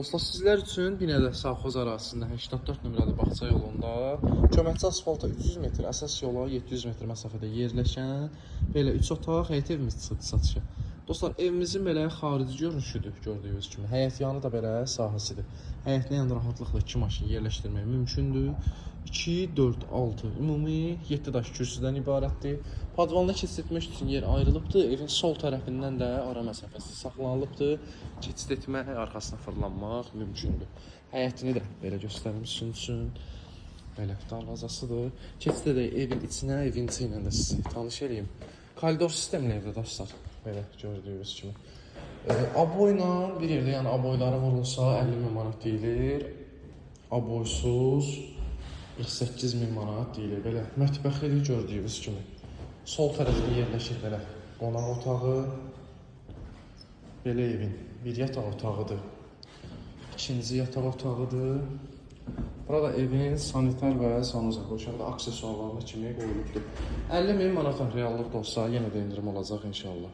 Dostlar, sizlər üçün Binədə Savxoz ərazisində 84 nömrəli bağça yolunda köməkçi asfalta 300 metr, əsas yola 700 metr məsafədə yerləşən belə 3 otaq həyət evimiz çıxdı satışa. Dostlar, evimizin belə xarici görünüşüdür gördüyünüz kimi. Həyət yanı da belə sahəsidir. Həyətinə yan rahatlıqla 2 maşın yerləşdirmək mümkündür. 2, 4, 6, ümumi 7 daş kürsüdən ibarətdir. Padvanla keçid üçün yer ayrılıbdır. Evin sol tərəfindən də ara məsafəsi saxlanılıbdır. Keçid etmək, arxasına fırlanmaq mümkündür. Həyətini də belə göstərmişsiniz üçün. Belə darvazasıdır. Keçid edək evin içinə, evin içi ilə də sizi tanış edeyim. Koridor sistemli evdə dostlar. Belə gördüyünüz kimi. Aboyla bir yerdə, yəni aboyları vurulsa 50 min manat deyilir. Aboysuz 48 min manat deyilir. Belə mətbəxli gördüyünüz kimi. Sol tərəfdə yerləşir belə qonaq otağı. Belə evin bir yataq otağıdır. İkinci yataq otağıdır. Burada evin sanitar və sanuza qoşanda aksesuarlarına kimi qoyulubdur. 50 min manat reallıq da olsa yenə də indirim olacaq inşallah.